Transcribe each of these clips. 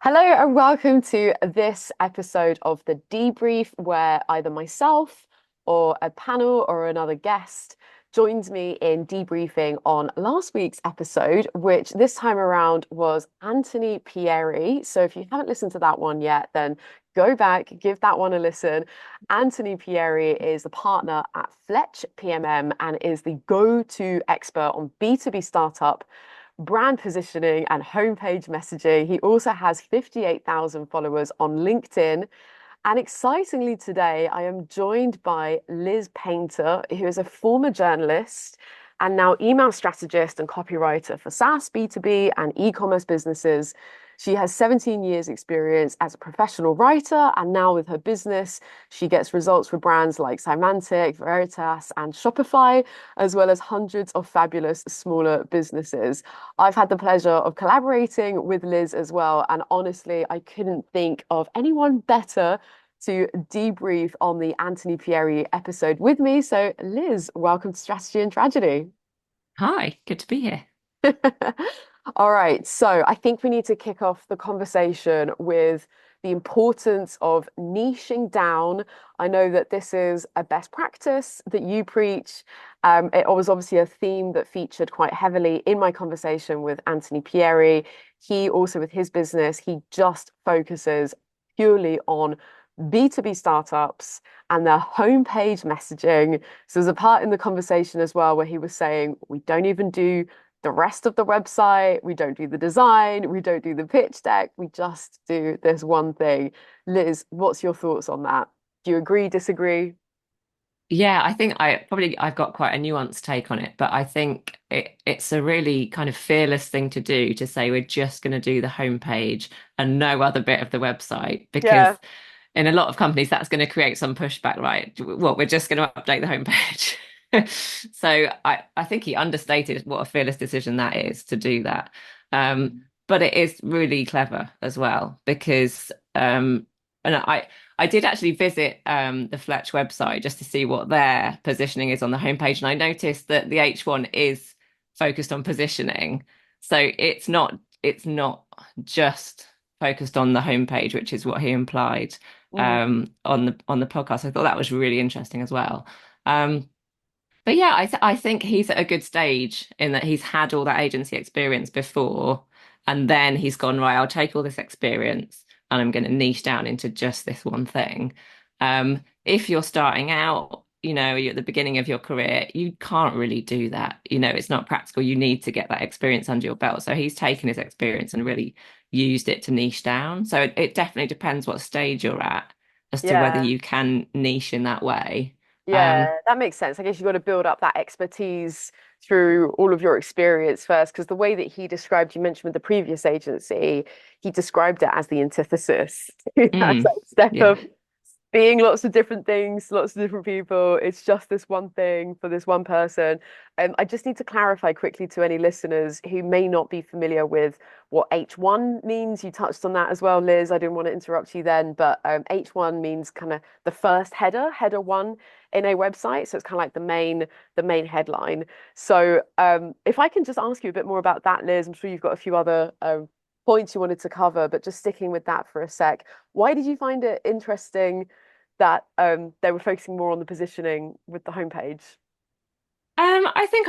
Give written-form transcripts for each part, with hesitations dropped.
Hello and welcome to this episode of the Debrief, where either myself or a panel or another guest joins me in debriefing on last week's episode, which this time around was Anthony Pierri. So if you haven't listened to that one yet, then go back, give that one a listen. Anthony Pierri is a partner at Fletch PMM and is the go-to expert on B2B startup brand positioning and homepage messaging. He also has 58,000 followers on LinkedIn. And excitingly, today I am joined by Liz Painter, who is a former journalist and now email strategist and copywriter for SaaS, B2B, and e-commerce businesses. She has 17 years experience as a professional writer, and now with her business, she gets results for brands like Symantec, Veritas, and Shopify, as well as hundreds of fabulous smaller businesses. I've had the pleasure of collaborating with Liz as well, and honestly, I couldn't think of anyone better to debrief on the Anthony Pierri episode with me. So, Liz, welcome to Strategy and Tragedy. Hi, good to be here. All right, so I think we need to kick off the conversation with the importance of niching down. I know that this is a best practice that you preach. It was obviously a theme that featured quite heavily in my conversation with Anthony Pierri. He also, with his business, he just focuses purely on B2B startups and their homepage messaging. So there's a part in the conversation as well where he was saying, we don't even do the rest of the website. We don't do the design. We don't do the pitch deck. We just do this one thing. Liz, what's your thoughts on that? Do you agree, disagree? Yeah, I think I've got quite a nuanced take on it, but I think it's a really kind of fearless thing to do to say we're just going to do the homepage and no other bit of the website because Yeah, in a lot of companies that's going to create some pushback, right? What, we're just going to update the homepage. So I think he understated what a fearless decision that is to do that. But it is really clever as well because and I did actually visit the Fletch website just to see what their positioning is on the homepage, and I noticed that the H1 is focused on positioning, so it's not just focused on the homepage, which is what he implied mhm. on the podcast. I thought that was really interesting as well. But yeah, I think he's at a good stage in that he's had all that agency experience before, and then he's gone, right, I'll take all this experience and I'm going to niche down into just this one thing. If you're starting out, you're at the beginning of your career, you can't really do that. It's not practical. You need to get that experience under your belt. So he's taken his experience and really used it to niche down. So it definitely depends what stage you're at as to whether Yeah. you can niche in that way. Um, Yeah, that makes sense. I guess you've got to build up that expertise through all of your experience first, because the way that he described, you mentioned with the previous agency, he described it as the antithesis to that mm, sort of step yeah. of being lots of different things, lots of different people. It's just this one thing for this one person. I just need to clarify quickly to any listeners who may not be familiar with what H1 means. You touched on that as well, Liz. I didn't want to interrupt you then, but H1 means kind of the first header one in a website. So it's kind of like the main headline. So if I can just ask you a bit more about that, Liz, I'm sure you've got a few other points you wanted to cover, but just sticking with that for a sec. Why did you find it interesting that they were focusing more on the positioning with the homepage? I think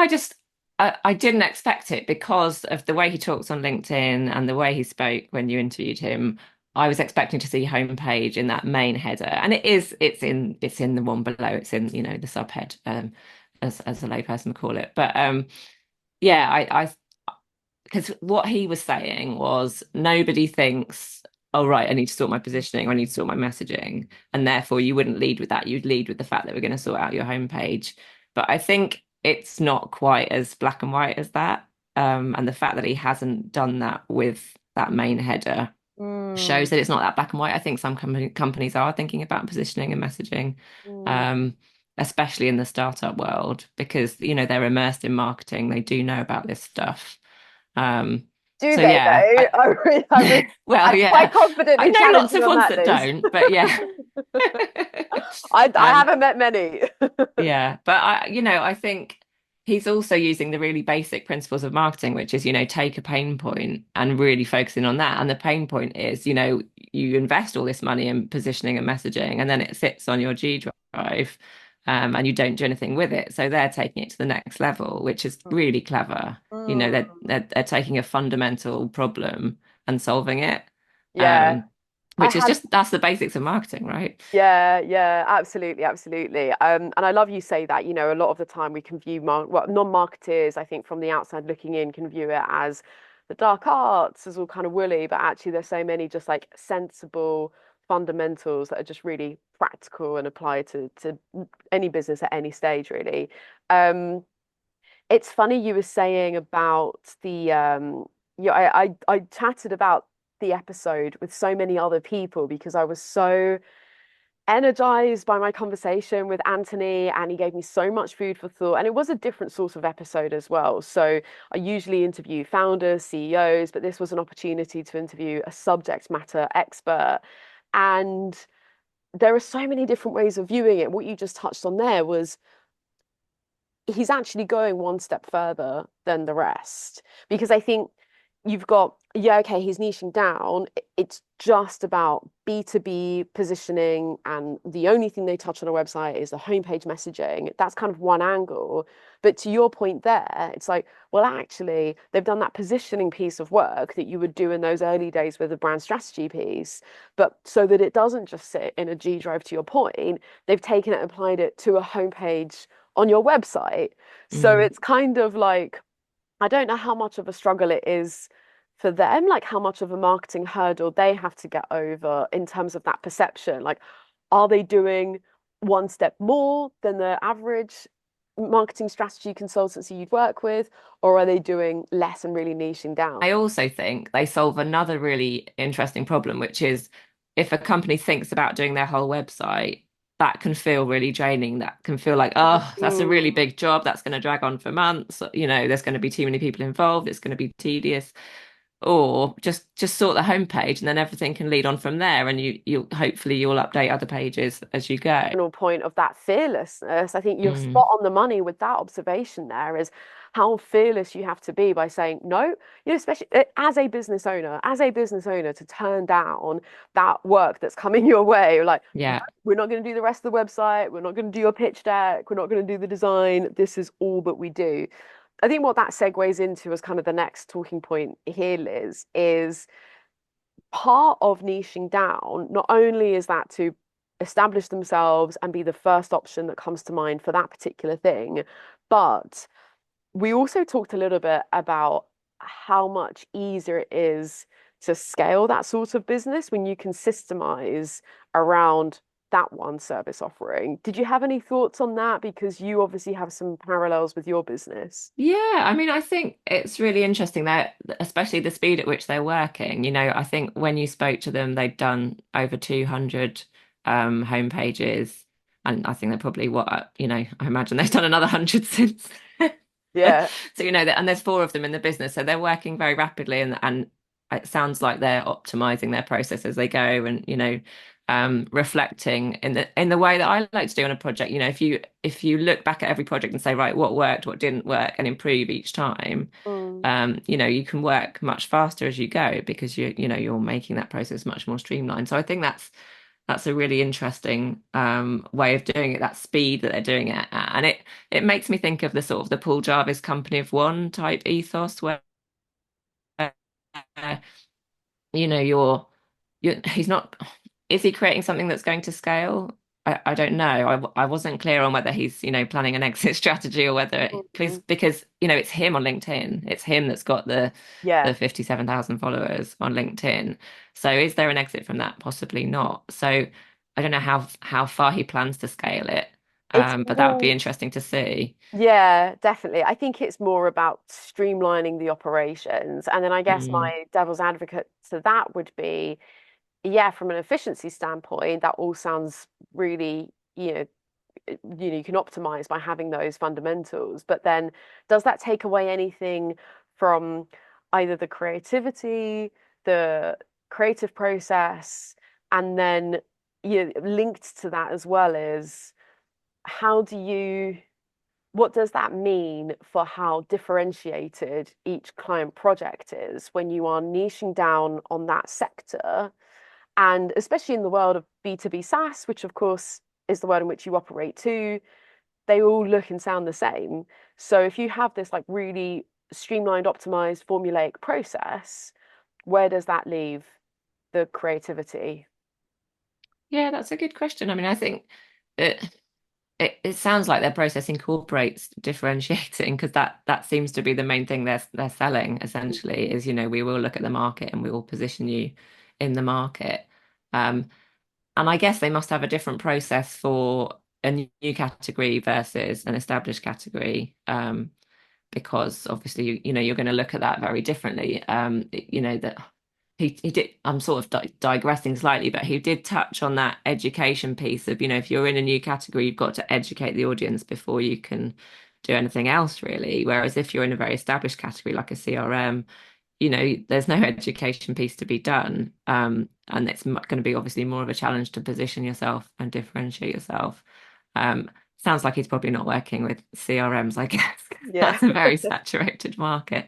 I didn't expect it because of the way he talks on LinkedIn and the way he spoke when you interviewed him. I was expecting to see homepage in that main header, and it's in the one below. It's in the subhead, as a layperson would call it. But yeah, I because what he was saying was nobody thinks, oh right, I need to sort my positioning, or I need to sort my messaging, and therefore you wouldn't lead with that. You'd lead with the fact that we're going to sort out your homepage. But I think it's not quite as black and white as that. And the fact that he hasn't done that with that main header Mm, shows that it's not that black and white. I think some companies are thinking about positioning and messaging, mm. um, especially in the startup world, because they're immersed in marketing. They do know about this stuff. Um, Do so they yeah, though? well, I'm quite yeah, I confidently know lots challenging of on ones that, that Liz. don't, but yeah. I Um, haven't met many. yeah, but I think he's also using the really basic principles of marketing, which is, take a pain point and really focusing on that. And the pain point is, you invest all this money in positioning and messaging, and then it sits on your G drive, and you don't do anything with it. So they're taking it to the next level, which is really clever. Mm. They're taking a fundamental problem and solving it, Yeah, um, I which is had. just that's the basics of marketing, right? Yeah, yeah, absolutely, absolutely. And I love you say that, a lot of the time we can view non-marketers, I think from the outside looking in, can view it as the dark arts, as all kind of woolly, but actually there's so many just like sensible fundamentals that are just really practical and apply to any business at any stage, really. Um, it's funny you were saying about the yeah, I chatted about the episode with so many other people because I was so energized by my conversation with Anthony, and he gave me so much food for thought. And it was a different sort of episode as well. So I usually interview founders, CEOs, but this was an opportunity to interview a subject matter expert. And there are so many different ways of viewing it. What you just touched on there was he's actually going one step further than the rest because I think you've got, yeah, okay, he's niching down. It's just about B2B positioning, and the only thing they touch on a website is the homepage messaging. That's kind of one angle. But to your point there, it's like, well, actually, they've done that positioning piece of work that you would do in those early days with the brand strategy piece. But so that it doesn't just sit in a G drive, to your point, they've taken it and applied it to a homepage on your website. So Mm. it's kind of like, I don't know how much of a struggle it is for them, like how much of a marketing hurdle they have to get over in terms of that perception. Like, are they doing one step more than the average marketing strategy consultancy you'd work with, or are they doing less and really niching down? I also think they solve another really interesting problem, which is if a company thinks about doing their whole website, that can feel really draining. That can feel like, oh, that's a really Mm. big job. That's going to drag on for months. There's going to be too many people involved. It's going to be tedious. Or just sort the homepage and then everything can lead on from there. And you hopefully you'll update other pages as you go. Point of that fearlessness. I think you're Mm, spot on the money with that observation there is how fearless you have to be by saying no, especially as a business owner to turn down that work that's coming your way. You're like, no, yeah. we're not going to do the rest of the website. We're not going to do your pitch deck. We're not going to do the design. This is all that we do. I think what that segues into as kind of the next talking point here, Liz, is part of niching down. Not only is that to establish themselves and be the first option that comes to mind for that particular thing, but we also talked a little bit about how much easier it is to scale that sort of business when you can systemize around that one service offering. Did you have any thoughts on that? Because you obviously have some parallels with your business. Yeah, I mean, I think it's really interesting that, especially the speed at which they're working. I think when you spoke to them, they'd done over 200 home pages, and I think they're probably I imagine they've done another 100 since. Yeah. So and there's four of them in the business, so they're working very rapidly, and it sounds like they're optimizing their process as they go, and reflecting in the way that I like to do on a project. If you look back at every project and say, right, what worked, what didn't work, and improve each time, Mm. you can work much faster as you go because you're making that process much more streamlined. So I think that's a really interesting way of doing it, that speed that they're doing it at. And it makes me think of the sort of the Paul Jarvis company of one type ethos where he's not, is he creating something that's going to scale? I don't know. I wasn't clear on whether he's, planning an exit strategy or whether Mm. because it's him on LinkedIn. It's him that's got the Yeah. 57,000 followers on LinkedIn. So is there an exit from that? Possibly not. So I don't know how far he plans to scale it. It's But that would be more. interesting to see. Yeah, definitely. I think it's more about streamlining the operations. And then I guess Mm, my devil's advocate to that would be, yeah, from an efficiency standpoint, that all sounds really, you can optimize by having those fundamentals. But then does that take away anything from either the creativity, the creative process, and then linked to that as well is how do you what does that mean for how differentiated each client project is when you are niching down on that sector? And especially in the world of B2B SaaS, which of course is the world in which you operate too, they all look and sound the same. So if you have this like really streamlined, optimized, formulaic process, where does that leave the creativity? Yeah, that's a good question. I mean, I think it it sounds like their process incorporates differentiating because that seems to be the main thing they're selling essentially is, we will look at the market and we will position you in the market. And I guess they must have a different process for a new category versus an established category. Because obviously you're going to look at that very differently. That he did. I'm sort of digressing slightly, but he did touch on that education piece of if you're in a new category, you've got to educate the audience before you can do anything else really. Whereas if you're in a very established category like a CRM, there's no education piece to be done, and it's going to be obviously more of a challenge to position yourself and differentiate yourself. Sounds like he's probably not working with CRMs, I guess. Yeah. That's a very saturated market.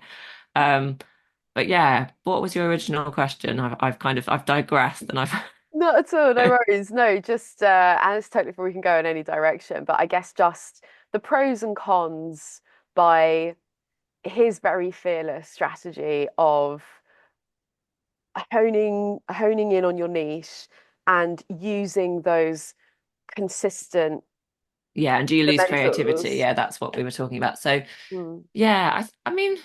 Um, but yeah, what was your original question? I've digressed and I've Not at all, no worries. No, just and it's totally we can go in any direction, but I guess just the pros and cons by his very fearless strategy of honing in on your niche and using those consistent yeah, and do you lose creativity? fundamentals. Yeah, that's what we were talking about. So Mm, yeah, I mean,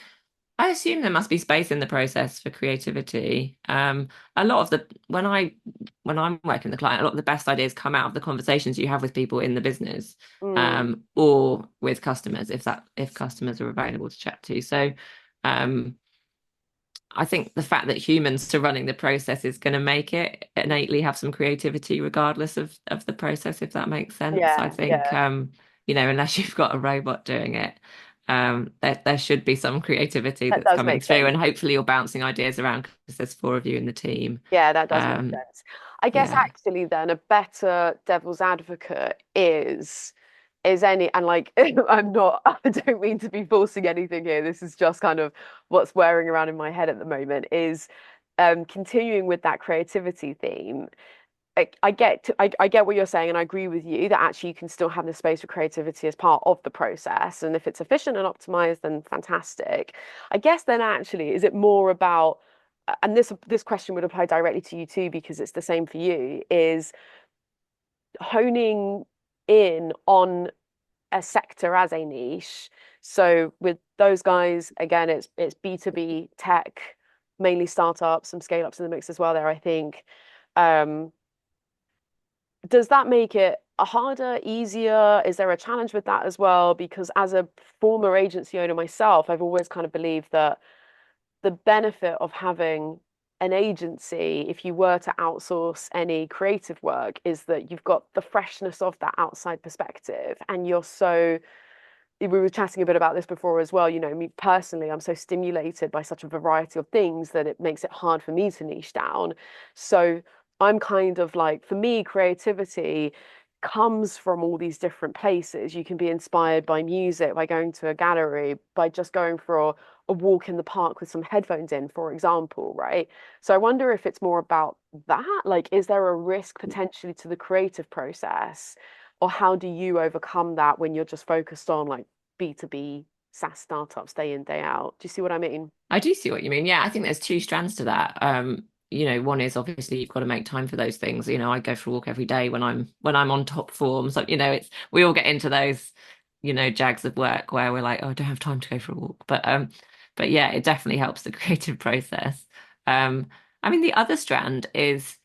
I assume there must be space in the process for creativity. A lot of the when I'm working with a client, a lot of the best ideas come out of the conversations you have with people in the business, mm, or with customers, if customers are available to chat to. So, I think the fact that humans are running the process is going to make it innately have some creativity, regardless of the process, if that makes sense. I yeah, think, yeah, unless you've got a robot doing it, there should be some creativity that that's does coming make through, sense. and hopefully you're bouncing ideas around because there's four of you in the team. Yeah, that does make Um, sense. I guess yeah, actually then a better devil's advocate is any and like I'm not I don't mean to be forcing anything here. This is just kind of what's whirring around in my head at the moment is continuing with that creativity theme. I get what you're saying, and I agree with you that actually you can still have the space for creativity as part of the process. And if it's efficient and optimized, then fantastic. I guess then actually, is it more about, and this question would apply directly to you too, because it's the same for you, is honing in on a sector as a niche. So with those guys, again, it's B2B tech, mainly startups, some scale ups in the mix as well there, I think. Um, does that make it a harder, easier? Is there a challenge with that as well? Because as a former agency owner myself, I've always kind of believed that the benefit of having an agency, if you were to outsource any creative work, is that you've got the freshness of that outside perspective and you're so we were chatting a bit about this before as well. Me personally, I'm so stimulated by such a variety of things that it makes it hard for me to niche down. So I'm kind of like, for me, creativity comes from all these different places. You can be inspired by music, by going to a gallery, by just going for a walk in the park with some headphones in, for example, right? So I wonder if it's more about that. Like, is there a risk potentially to the creative process? Or how do you overcome that when you're just focused on like B2B SaaS startups day in, day out? Do you see what I mean? I do see what you mean. Yeah, I think there's two strands to that. One is obviously you've got to make time for those things. I go for a walk every day when I'm on top form. So, it's we all get into those, jags of work where we're like, oh, I don't have time to go for a walk. But yeah, it definitely helps the creative process. Um, I mean, the other strand is,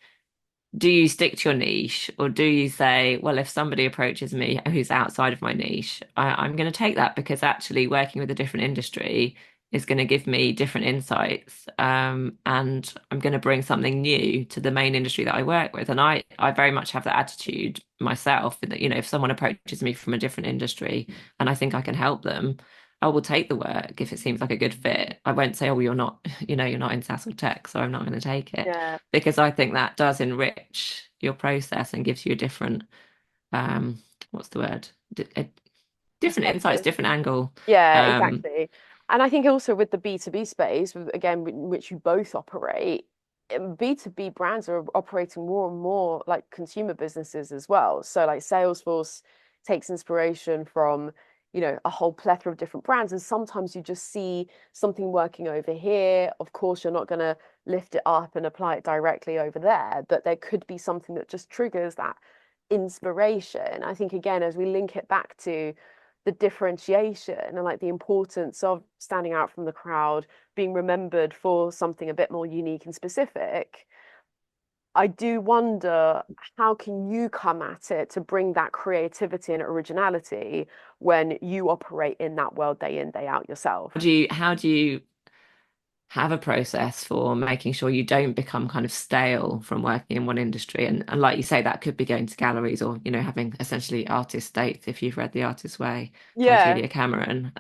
do you stick to your niche, or do you say, well, if somebody approaches me who's outside of my niche, I'm going to take that because actually working with a different industry is going to give me different insights, and I'm going to bring something new to the main industry that I work with. And I very much have that attitude myself that, if someone approaches me from a different industry and I think I can help them, I will take the work if it seems like a good fit. I won't say, oh, you're not, you're not in SaaS or tech, so I'm not going to take it, Yeah. because I think that does enrich your process and gives you a different, what's the word? different insights, perspective. different angle. Yeah, Um, exactly. And I think also with the B2B space, again, in which you both operate, B2B brands are operating more and more like consumer businesses as well. So like Salesforce takes inspiration from, a whole plethora of different brands. And sometimes you just see something working over here. Of course, you're not going to lift it up and apply it directly over there, but there could be something that just triggers that inspiration. I think again, as we link it back to the differentiation and like the importance of standing out from the crowd, being remembered for something a bit more unique and specific, I do wonder how can you come at it to bring that creativity and originality when you operate in that world day in, day out yourself? how do you have a process for making sure you don't become kind of stale from working in one industry? And like you say, that could be going to galleries or, having essentially artist dates if you've read The Artist's Way by Yeah, Julia Cameron.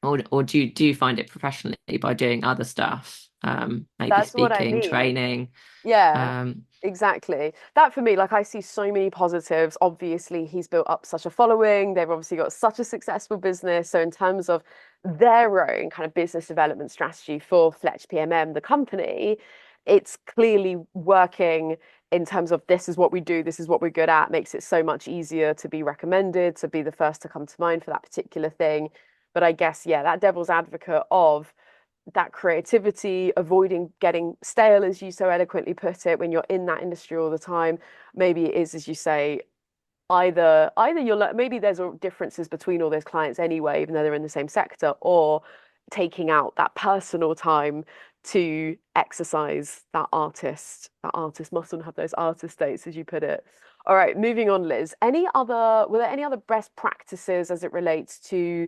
Or do you find it professionally by doing other stuff, maybe that's what I speaking, mean. training? Yeah, Um, exactly. That for me, like I see so many positives. Obviously, he's built up such a following. They've obviously got such a successful business. So in terms of their own kind of business development strategy for Fletch PMM, the company, it's clearly working in terms of this is what we do, this is what we're good at, makes it so much easier to be recommended, to be the first to come to mind for that particular thing. But I guess, yeah, that devil's advocate of that creativity, avoiding getting stale, as you so eloquently put it, when you're in that industry all the time. Maybe it is, as you say, either you're like maybe there's differences between all those clients anyway, even though they're in the same sector, or taking out that personal time to exercise that artist muscle and have those artist dates, as you put it. All right, moving on, Liz. Were there any other best practices as it relates to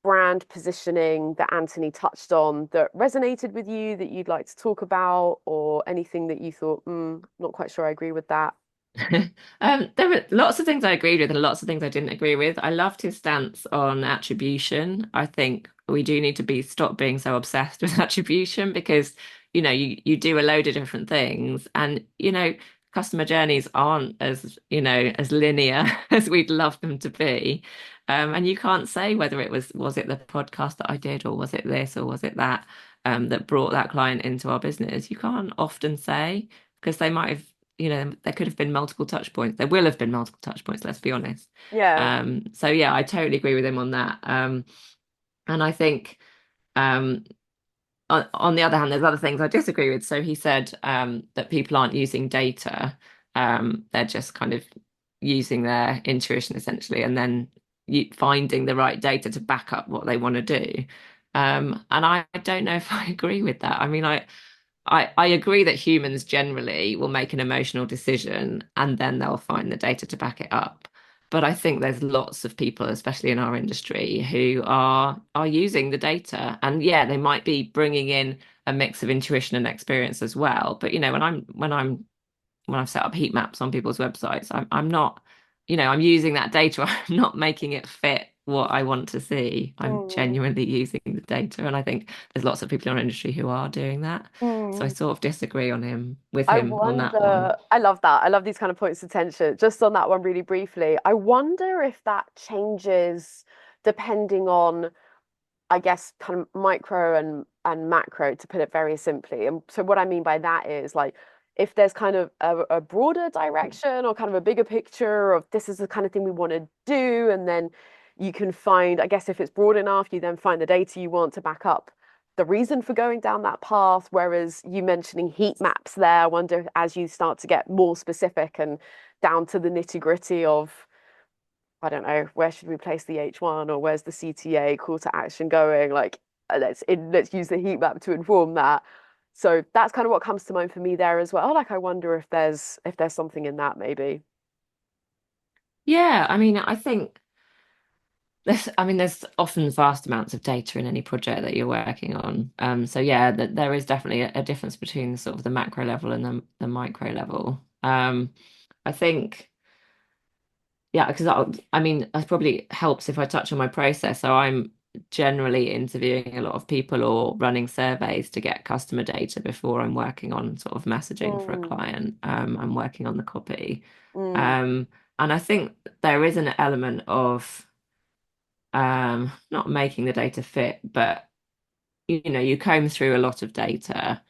brand positioning that Anthony touched on that resonated with you that you'd like to talk about, or anything that you thought, not quite sure I agree with that? there were lots of things I agreed with and lots of things I didn't agree with. I loved his stance on attribution. I think we do need to stop being so obsessed with attribution because, you do a load of different things and, customer journeys aren't as linear as we'd love them to be. And you can't say whether was it the podcast that I did or was it this or was it that that brought that client into our business. You can't often say because they might have there could have been multiple touch points. There will have been multiple touch points, let's be honest. Yeah. So yeah, I totally agree with him on that. And I think um, on the other hand, there's other things I disagree with. So he said that people aren't using data. They're just kind of using their intuition essentially, and then finding the right data to back up what they want to do. And I don't know if I agree with that. I mean, I agree that humans generally will make an emotional decision and then they'll find the data to back it up. But I think there's lots of people, especially in our industry, who are using the data. And yeah, they might be bringing in a mix of intuition and experience as well. But when I've set up heat maps on people's websites, I'm not, I'm using that data. I'm not making it fit what I want to see. I'm Mm, genuinely using the data. And I think there's lots of people in our industry who are doing that. So I mm. sort of disagree with I him on that one. wonder, I love that. I love these kind of points of tension. Just on that one, really briefly, I wonder if that changes depending on, I guess, kind of micro and macro, to put it very simply. And so what I mean by that is like if there's kind of a broader direction or kind of a bigger picture of this is the kind of thing we want to do, and then you can find, I guess if it's broad enough, you then find the data you want to back up the reason for going down that path. Whereas you mentioning heat maps there, I wonder if as you start to get more specific and down to the nitty-gritty of I don't know, where should we place the H1 or where's the CTA call to action going? Like, let's use the heat map to inform that. So that's kind of what comes to mind for me there as well. Like, I wonder if there's something in that maybe. Yeah, I mean, I think there's often vast amounts of data in any project that you're working on. So yeah, that there is definitely a difference between sort of the macro level and the micro level. I think. Yeah, because I mean, it probably helps if I touch on my process. So I'm generally interviewing a lot of people or running surveys to get customer data before I'm working on sort of messaging for a Mm, client. I'm working on the copy. mm, Um, and I think there is an element of not making the data fit, but you comb through a lot of data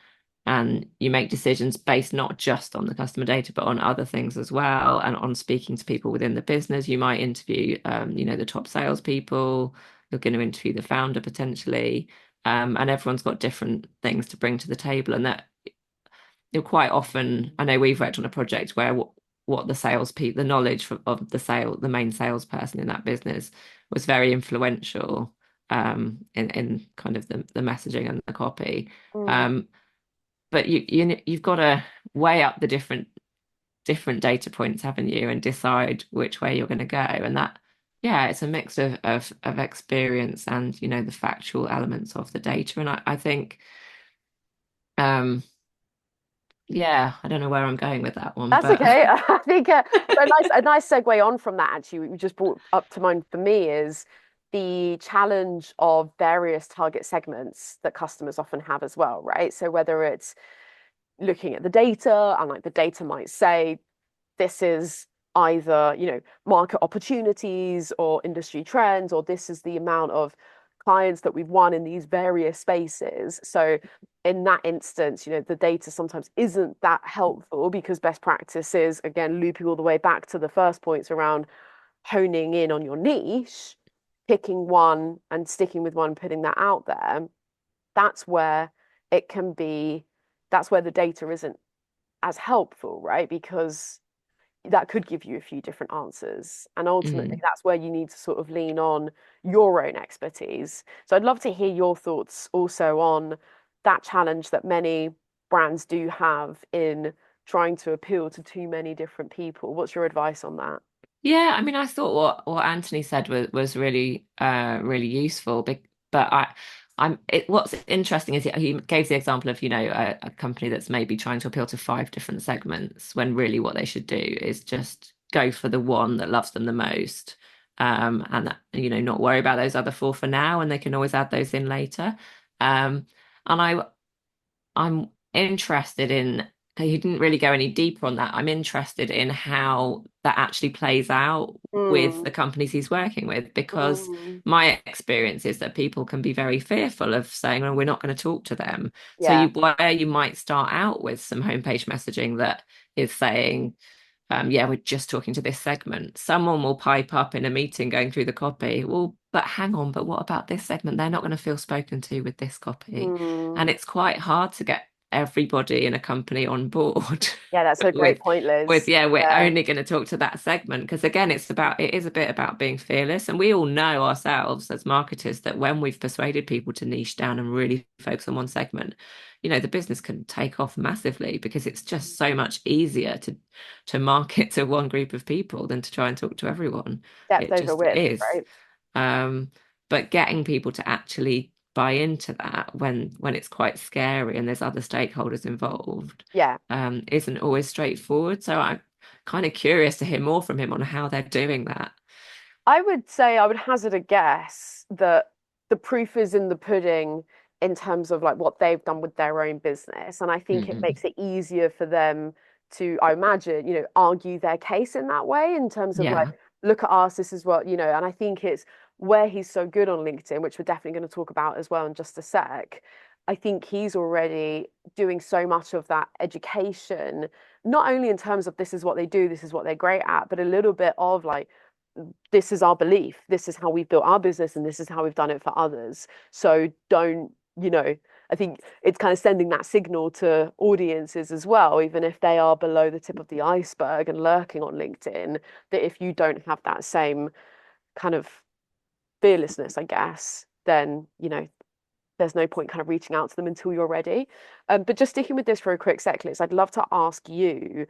and you make decisions based not just on the customer data, but on other things as well, and on speaking to people within the business. You might interview, the top salespeople. You're going to interview the founder potentially, and everyone's got different things to bring to the table, and that you're quite often. I know we've worked on a project where what the salespeople, the knowledge of the main salesperson in that business was very influential in kind of the messaging and the copy. Mm. Um, but you've got to weigh up the different data points, haven't you, and decide which way you're going to go. And that, yeah, it's a mix of experience and the factual elements of the data. And I think, yeah, I don't know where I'm going with that one, That's but okay. I think a nice segue on from that actually, what you just brought up to mind for me is the challenge of various target segments that customers often have as well, right? So whether it's looking at the data and like the data might say this is either, market opportunities or industry trends, or this is the amount of clients that we've won in these various spaces. So in that instance, the data sometimes isn't that helpful because best practice is, again, looping all the way back to the first points around honing in on your niche, picking one and sticking with one, putting that out there. That's where it can be, that's where the data isn't as helpful, right? Because that could give you a few different answers. And ultimately, mm. that's where you need to sort of lean on your own expertise. So I'd love to hear your thoughts also on that challenge that many brands do have in trying to appeal to too many different people. What's your advice on that? Yeah, I mean, I thought what Anthony said was really really useful. But what's interesting is he gave the example of a company that's maybe trying to appeal to five different segments when really what they should do is just go for the one that loves them the most, and that, not worry about those other four for now, and they can always add those in later. And I'm interested in, he didn't really go any deeper on that. I'm interested in how that actually plays out with Mm, the companies he's working with, because mm, my experience is that people can be very fearful of saying, well, we're not going to talk to them. So yeah. where you might start out with some homepage messaging that is saying, yeah, we're just talking to this segment. Someone will pipe up in a meeting going through the copy. Well, but hang on, but what about this segment? They're not going to feel spoken to with this copy. Mm. And it's quite hard to get everybody in a company on board Yeah, that's a great with point, with Liz. yeah, we're Yeah. only going to talk to that segment. Because again, it is a bit about being fearless. And we all know ourselves as marketers that when we've persuaded people to niche down and really focus on one segment, the business can take off massively because it's just so much easier to market to one group of people than to try and talk to everyone. Depth It over just width, is. right? Um, but getting people to actually buy into that when it's quite scary and there's other stakeholders involved, Yeah. isn't always straightforward. So I'm kind of curious to hear more from him on how they're doing that. I would say I would hazard a guess that the proof is in the pudding in terms of like what they've done with their own business. And I think it Mm. makes it easier for them to, I imagine, argue their case in that way in terms of like, Yeah. look at us, this is what, and I think it's where he's so good on LinkedIn, which we're definitely going to talk about as well in just a sec. I think he's already doing so much of that education, not only in terms of this is what they do, this is what they're great at, but a little bit of like, this is our belief, this is how we've built our business, and this is how we've done it for others. So don't, I think it's kind of sending that signal to audiences as well, even if they are below the tip of the iceberg and lurking on LinkedIn, that if you don't have that same kind of fearlessness, I guess, then, there's no point kind of reaching out to them until you're ready. But just sticking with this for a quick sec, Liz, I'd love to ask you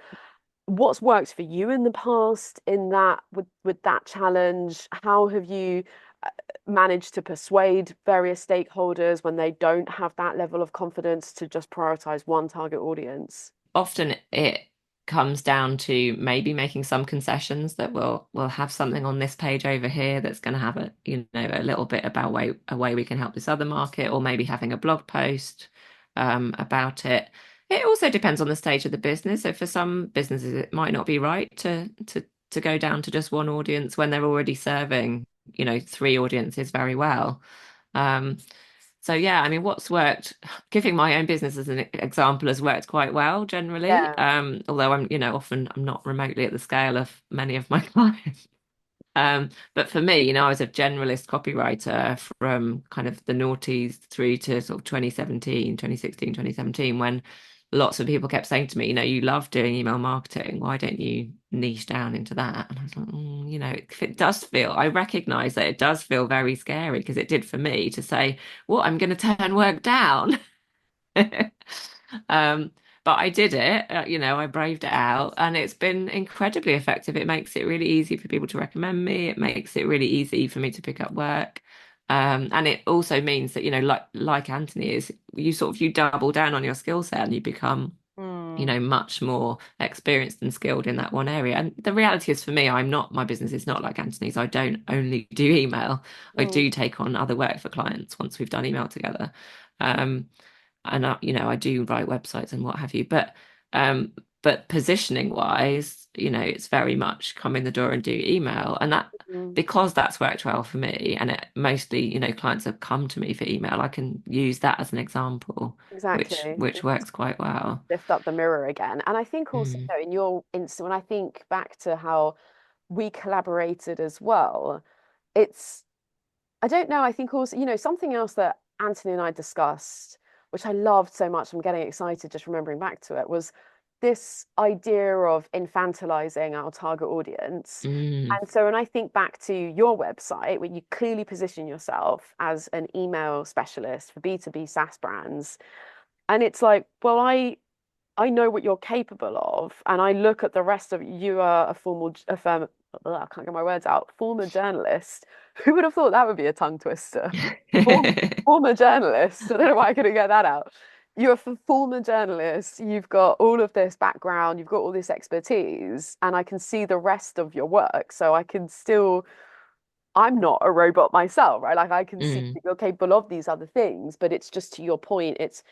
what's worked for you in the past in that with that challenge. How have you uh, managed to persuade various stakeholders when they don't have that level of confidence to just prioritize one target audience? Often it comes down to maybe making some concessions that we'll have something on this page over here that's going to have a little bit about a way we can help this other market, or maybe having a blog post about it. It also depends on the stage of the business. So for some businesses, it might not be right to go down to just one audience when they're already serving three audiences very well. Um, so yeah, I mean, what's worked, giving my own business as an example has worked quite well generally. Yeah. Although often I'm not remotely at the scale of many of my clients. But for me, I was a generalist copywriter from kind of the noughties through to sort of 2017, 2016, 2017, when lots of people kept saying to me, you love doing email marketing. Why don't you niche down into that? And I was like, if it does feel, I recognize that it does feel very scary because it did for me to say, well, I'm going to turn work down. Um, but I did it, I braved it out and it's been incredibly effective. It makes it really easy for people to recommend me. It makes it really easy for me to pick up work. And it also means that, like Anthony is, you double down on your skill set and you become, Mm, much more experienced and skilled in that one area. And the reality is for me, my business is not like Anthony's. I don't only do email. I mm, do take on other work for clients once we've done email together. Um, and I do write websites and what have you, um but positioning wise, it's very much come in the door and do email, and that mm. because that's worked well for me, and it mostly, clients have come to me for email. I can use that as an example, which Exactly. which works quite well. Lift up the mirror again. And I think also, Mm, in your instance, when I think back to how we collaborated as well, it's, I don't know, I think also, something else that Anthony and I discussed, which I loved so much, I'm getting excited just remembering back to it, was this idea of infantilizing our target audience. mm, And so when I think back to your website, where you clearly position yourself as an email specialist for B2B SaaS brands, and it's like, well, I know what you're capable of, and I look at the rest of you are a formal a firm. Ugh, I can't get my words out. Former journalist. Who would have thought that would be a tongue twister? Former journalist. I don't know why I couldn't get that out. You're a former journalist. You've got all of this background. You've got all this expertise, and I can see the rest of your work. So I can still. I'm not a robot myself, right? Like I can see mm, that you're capable of these other things, but it's just to your point. It's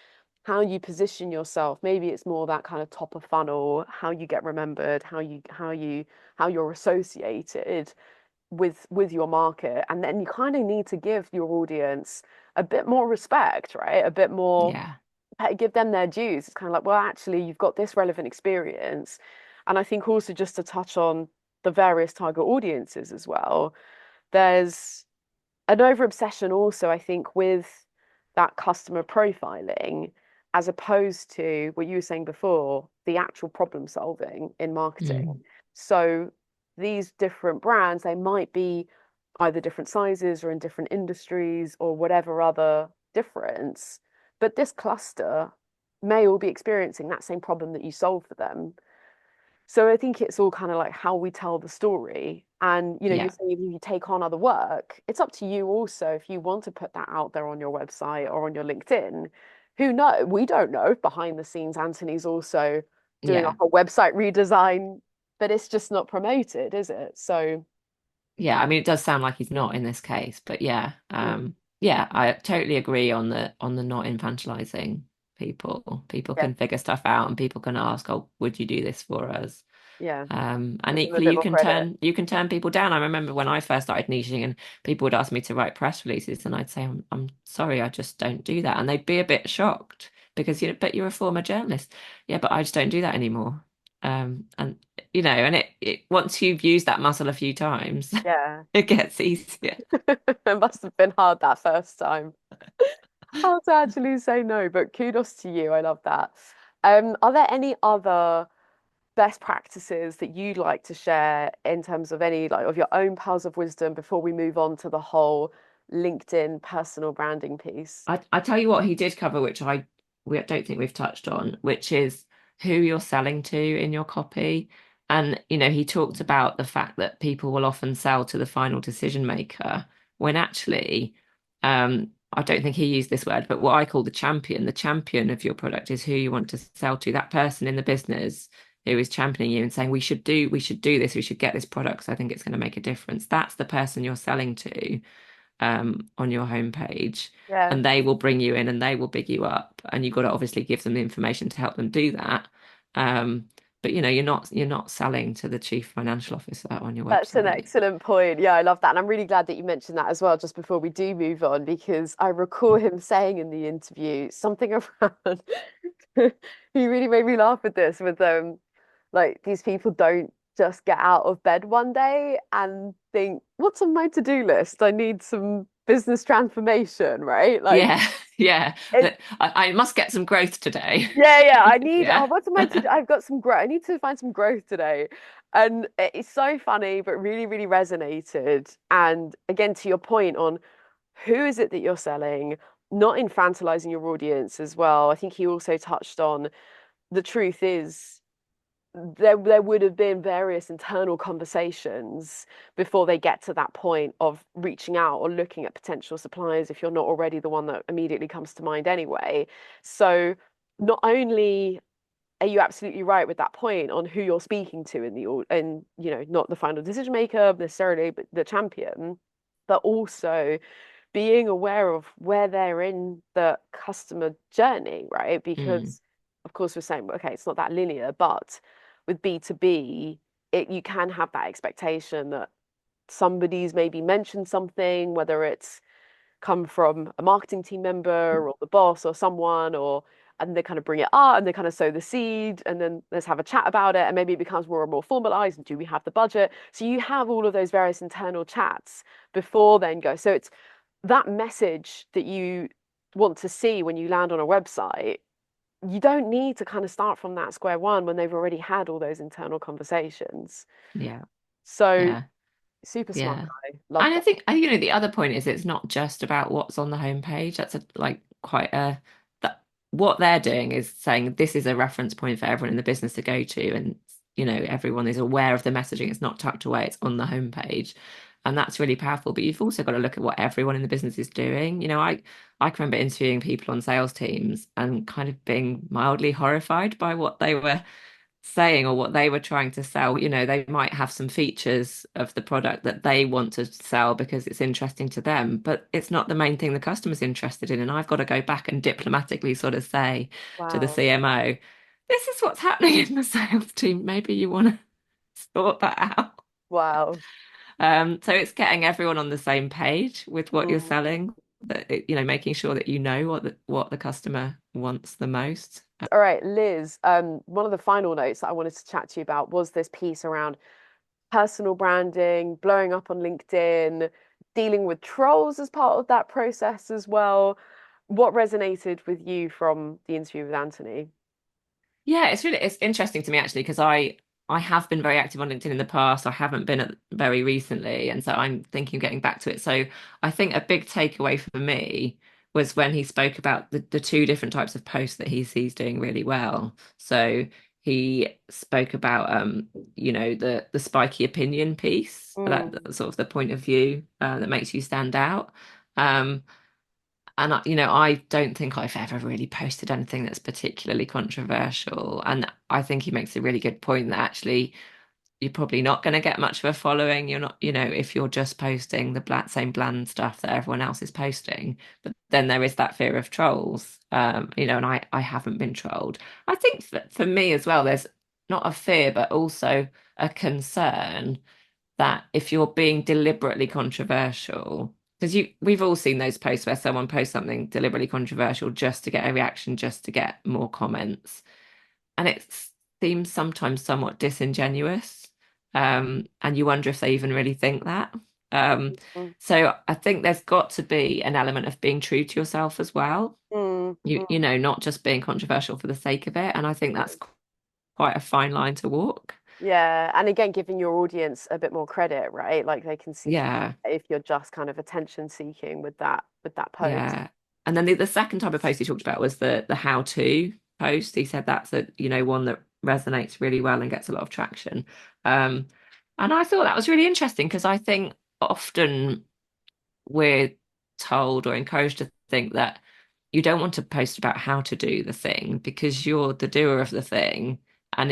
how you position yourself. Maybe it's more that kind of top of funnel, how you get remembered, how you're associated with your market. And then you kind of need to give your audience a bit more respect, right? A bit more, yeah, give them their dues. It's kind of like, well, actually, you've got this relevant experience. And I think also just to touch on the various target audiences as well, there's an over obsession also, I think, with that customer profiling, as opposed to what you were saying before, the actual problem solving in marketing. mm, So these different brands, they might be either different sizes or in different industries or whatever other difference, but this cluster may all be experiencing that same problem that you solve for them. So I think it's all kind of like how we tell the story. And you're yeah, saying if you take on other work, it's up to you also if you want to put that out there on your website or on your LinkedIn. Who know? We don't know if behind the scenes Anthony's also doing a yeah. whole website redesign, but it's just not promoted, is it? So Yeah, I mean, it does sound like he's not in this case, but yeah, mm, yeah, I totally agree on the not infantilizing people. People yeah, can figure stuff out, and people can ask, "Oh, would you do this for us?" yeah. And Give them a equally, bit more credit. you can turn people down. I remember when I first started niching, and people would ask me to write press releases, and I'd say, "I'm sorry, I just don't do that," and they'd be a bit shocked because but you're a former journalist, yeah, but I just don't do that anymore. And and it once you've used that muscle a few times. Yeah. It gets easier. It must have been hard that first time. How to actually say no, but kudos to you. I love that. Are there any other best practices that you'd like to share in terms of any like of your own pearls of wisdom before we move on to the whole LinkedIn personal branding piece? I tell you what he did cover, which we don't think we've touched on, which is who you're selling to in your copy. And he talked about the fact that people will often sell to the final decision maker when actually, I don't think he used this word, but what I call the champion of your product is who you want to sell to, that person in the business who is championing you and saying we should do this, we should get this product, so I think it's going to make a difference. That's the person you're selling to on your homepage, Yeah. and they will bring you in and they will big you up. And you've got to obviously give them the information to help them do that. Um, But you're not selling to the chief financial officer on your That's an website. excellent point. Yeah, I love that. And I'm really glad that you mentioned that as well, just before we do move on, because I recall him saying in the interview something around he really made me laugh with this, with like these people don't just get out of bed one day and think, what's on my to-do list? I need some business transformation, right? Like Yeah, yeah. it, I must get some growth today. yeah, yeah. I need. Oh, Yeah. what's my to? I've got some growth. I need to find some growth today, and it's so funny, but really, really resonated. And again, to your point on who is it that you're selling, not infantilizing your audience as well. I think he also touched on the truth is there would have been various internal conversations before they get to that point of reaching out or looking at potential suppliers if you're not already the one that immediately comes to mind anyway. So not only are you absolutely right with that point on who you're speaking to in the and not the final decision maker necessarily, but the champion, but also being aware of where they're in the customer journey, right? Mm, Because of course we're saying, okay, it's not that linear, but with B2B, you can have that expectation that somebody's maybe mentioned something, whether it's come from a marketing team member or the boss or someone, or and they kind of bring it up and they kind of sow the seed and then let's have a chat about it and maybe it becomes more and more formalized and do we have the budget? So you have all of those various internal chats before then go. So it's that message that you want to see when you land on a website. You don't need to kind of start from that square one when they've already had all those internal conversations. yeah, So yeah, super smart yeah. guy. Love And I that. think, the other point is it's not just about what's on the homepage. That's quite a that what they're doing is saying this is a reference point for everyone in the business to go to, and everyone is aware of the messaging. It's not tucked away; it's on the homepage, and that's really powerful. But you've also got to look at what everyone in the business is doing. I can remember interviewing people on sales teams and kind of being mildly horrified by what they were saying or what they were trying to sell. They might have some features of the product that they want to sell because it's interesting to them, but it's not the main thing the customer's interested in. And I've got to go back and diplomatically sort of say to the Wow. CMO, this is what's happening in the sales team. Maybe you want to sort that out. Wow. So it's getting everyone on the same page with what you're Mm. selling, making sure that you know what the customer wants the most. All right, Liz, one of the final notes that I wanted to chat to you about was this piece around personal branding, blowing up on LinkedIn, dealing with trolls as part of that process as well. What resonated with you from the interview with Anthony? Yeah, it's interesting to me actually because I have been very active on LinkedIn in the past. I haven't been very recently, and so I'm thinking of getting back to it. So I think a big takeaway for me was when he spoke about the two different types of posts that he sees doing really well. So he spoke about the spiky opinion piece, Mm, that sort of the point of view that makes you stand out. Um, and I don't think I've ever really posted anything that's particularly controversial. And I think he makes a really good point that actually you're probably not going to get much of a following. You're not, if you're just posting the same bland stuff that everyone else is posting. But then there is that fear of trolls, and I haven't been trolled. I think for me as well, there's not a fear, but also a concern that if you're being deliberately controversial, because we've all seen those posts where someone posts something deliberately controversial just to get a reaction, just to get more comments, and it seems sometimes somewhat disingenuous, and you wonder if they even really think that. Um, mm, so I think there's got to be an element of being true to yourself as well. mm, Not just being controversial for the sake of it, and I think that's mm. quite a fine line to walk. Yeah, and again, giving your audience a bit more credit, right? Like they can see Yeah. if you're just kind of attention seeking with that post. Yeah. And then the second type of post he talked about was the how-to post. He said that's one that resonates really well and gets a lot of traction. Um, and I thought that was really interesting because I think often we're told or encouraged to think that you don't want to post about how to do the thing because you're the doer of the thing. And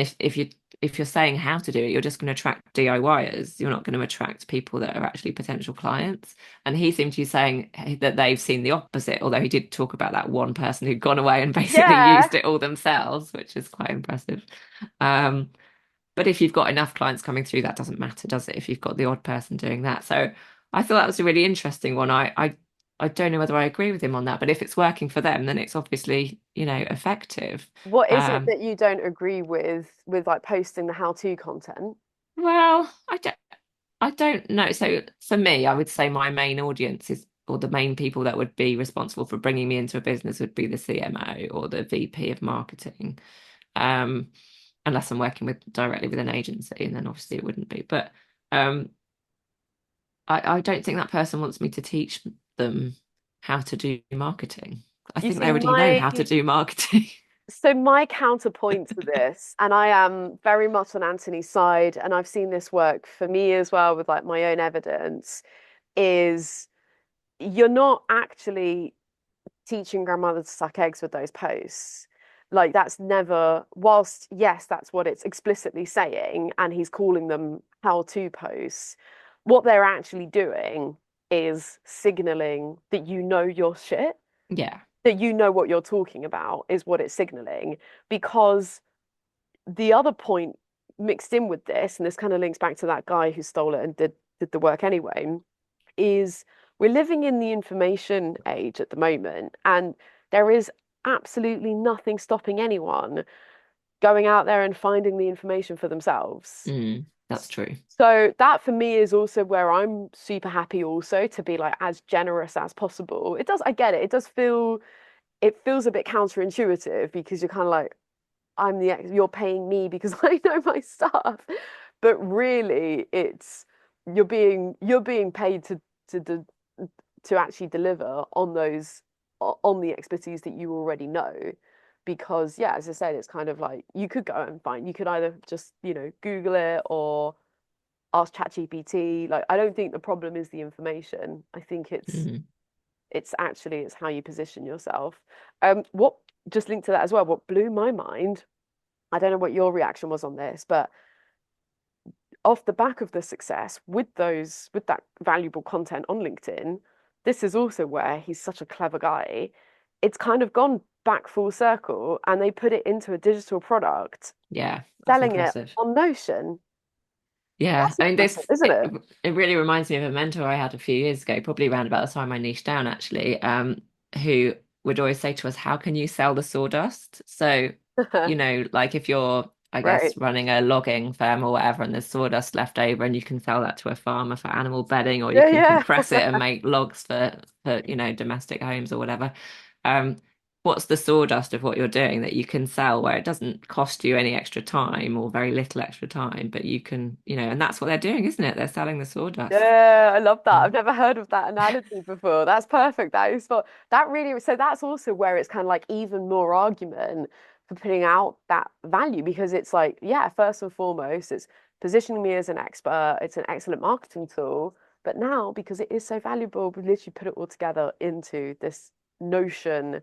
if you're saying how to do it, you're just going to attract DIYers. You're not going to attract people that are actually potential clients. And he seemed to be saying that they've seen the opposite, although he did talk about that one person who'd gone away and basically Yeah. used it all themselves, which is quite impressive. Um, But if you've got enough clients coming through, that doesn't matter, does it? If you've got the odd person doing that. So I thought that was a really interesting one. I don't know whether I agree with him on that, but if it's working for them, then it's obviously, effective. What is it Um, that you don't agree with like posting the how-to content? well, I don't know. So for me, I would say my main audience is, or the main people that would be responsible for bringing me into a business would be the CMO or the VP of marketing. Um, unless I'm working with directly with an agency, and then obviously it wouldn't be. But um, I don't think that person wants me to teach them how to do marketing. I You think they see, already know my how to do marketing. so my counterpoint to this, and I am very much on Anthony's side, and I've seen this work for me as well with like my own evidence, is you're not actually teaching grandmother to suck eggs with those posts. Like that's never, whilst yes, that's what it's explicitly saying, and he's calling them how-to posts, what they're actually doing is signaling that you know your shit, Yeah. that you know what you're talking about is what it's signaling. Because the other point mixed in with this, and this kind of links back to that guy who stole it and did the work anyway, is we're living in the information age at the moment, and there is absolutely nothing stopping anyone going out there and finding the information for themselves. That's true. So that for me is also where I'm super happy also to be like as generous as possible. It does, I get it. It does feel, it feels a bit counterintuitive because you're kind of like, you're paying me because I know my stuff. But really it's you're being paid to to actually deliver on those on the expertise that you already know. Because yeah, as I said, it's kind of like you could go and find, you could either just, Google it or ask ChatGPT. Like I don't think the problem is the information. I think Mm. it's actually it's how you position yourself. What just linked to that as well, what blew my mind, I don't know what your reaction was on this, but off the back of the success with that valuable content on LinkedIn, this is also where he's such a clever guy. It's kind of gone back full circle and they put it into a digital product, Yeah, that's selling it impressive. on Notion. Yeah, That's I mean, impressive, this isn't it? it really reminds me of a mentor I had a few years ago, probably around about the time I niched down, actually, who would always say to us, "How can you sell the sawdust?" So, like if you're, I guess, Right. running a logging firm or whatever, and there's sawdust left over, and you can sell that to a farmer for animal bedding, or you Yeah, can yeah. compress it and make logs for domestic homes or whatever. Um, what's the sawdust of what you're doing that you can sell where it doesn't cost you any extra time or very little extra time, but you can, and that's what they're doing, isn't it? They're selling the sawdust. Yeah, I love that. I've Mm. never heard of that analogy before. That's perfect. That is for that really, so that's also where it's kind of like even more argument for putting out that value because it's like, yeah, first and foremost, it's positioning me as an expert. It's an excellent marketing tool. But now, because it is so valuable, we literally put it all together into this Notion.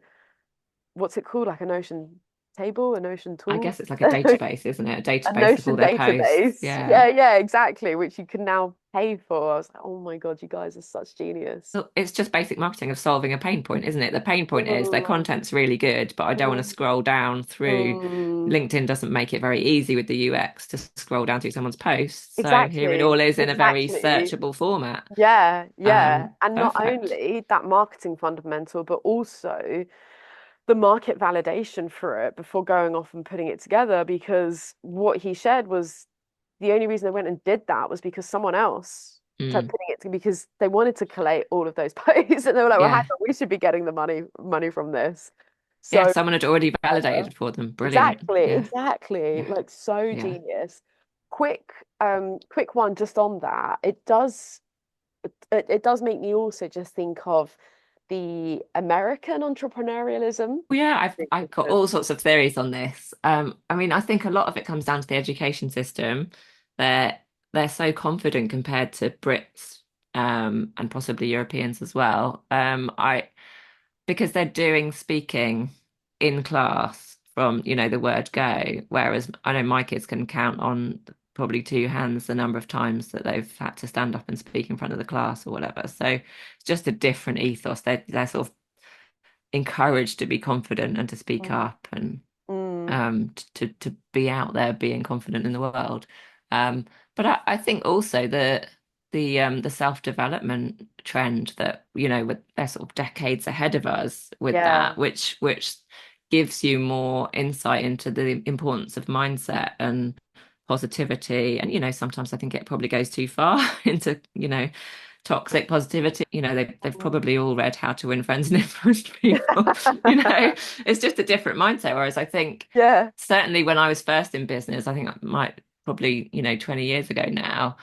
What's it called? Like a Notion table, a Notion I tool? guess it's like a database, isn't it? A A database of all Notion their posts. database. Yeah. Yeah, yeah, exactly, which you can now pay for. I was like, oh my God, you guys are such genius. So it's just basic marketing of solving a pain point, isn't it? The pain point is their Mm, content's really good, but I don't want to mm, scroll down through. mm. LinkedIn doesn't make it very easy with the UX to scroll down through someone's posts. So here it Exactly, all is in a very exactly. searchable format. Yeah, yeah. And not Perfect. only that marketing fundamental, but also the market validation for it before going off and putting it together. Because what he shared was the only reason they went and did that was because someone else kept Mm. putting it to because they wanted to collate all of those posts and they were like, well, hang Yeah. on, we should be getting the money from this. Yeah. So Someone had already clever. validated for them. Brilliant. Exactly, Yeah. exactly. Yeah. Like so Yeah. genius. Quick one just on that. It does make me also just think of the American entrepreneurialism. Well, yeah, I've Think I've of got the- all sorts of theories on this. I mean, I think a lot of it comes down to the education system. They're they're so confident compared to Brits, and possibly Europeans as well. Because they're doing speaking in class from, the word go, whereas I know my kids can count on probably two hands the number of times that they've had to stand up and speak in front of the class or whatever. So it's just a different ethos. They're sort of encouraged to be confident and to speak Mm, up and to be out there being confident in the world. Um, but I think also the self-development trend that, with they're sort of decades ahead of us with Yeah. that, which gives you more insight into the importance of mindset and positivity. And, sometimes I think it probably goes too far into, toxic positivity. They've Mm. probably all read How to Win Friends and Influence People. You know, it's just a different mindset. Whereas I think Yeah. certainly when I was first in business, I think I might probably, 20 years ago now,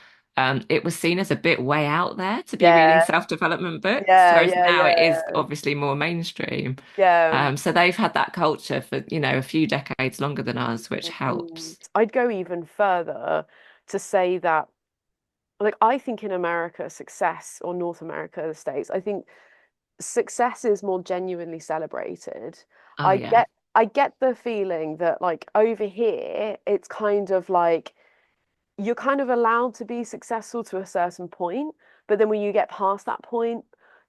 it was seen as a bit way out there to be reading Yeah. self-development books, Yeah. whereas Yeah. now it is Yeah. obviously more mainstream. Yeah. So they've had that culture for, a few decades longer than us, which Mm. helps. I'd go even further to say that, like, I think in America, success, or North America, the States, I think success is more genuinely celebrated. Oh I yeah. get I get the feeling that, like, over here, it's kind of like you're kind of allowed to be successful to a certain point, but then when you get past that point,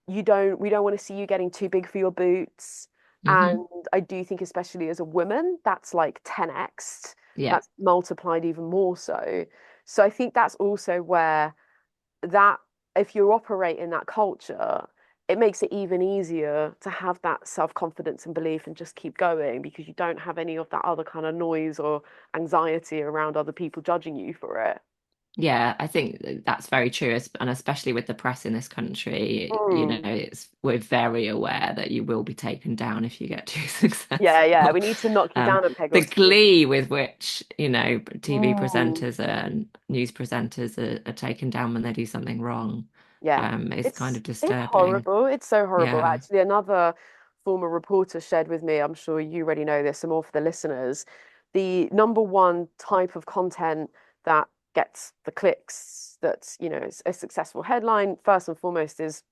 we don't want to see you getting too big for your boots. Hmm. And I do think, especially as a woman, that's like 10x, Yeah. that's multiplied even more so. So I think that's also where that, if you operate in that culture, it makes it even easier to have that self-confidence and belief and just keep going, because you don't have any of that other kind of noise or anxiety around other people judging you for it. Yeah, I think that's very true, and especially with the press in this country, Mm. we're very aware that you will be taken down if you get too Yeah, yeah. successful. We need to knock you Um, down a peg or the two. glee with which, TV Mm. presenters and news presenters are taken down when they do something wrong, Yeah. is kind of It's disturbing. horrible. It's so horrible. Yeah. Actually, another former reporter shared with me, I'm sure you already know this, some more for the listeners. The number one type of content that gets the clicks, that's, is a successful headline, first and foremost, is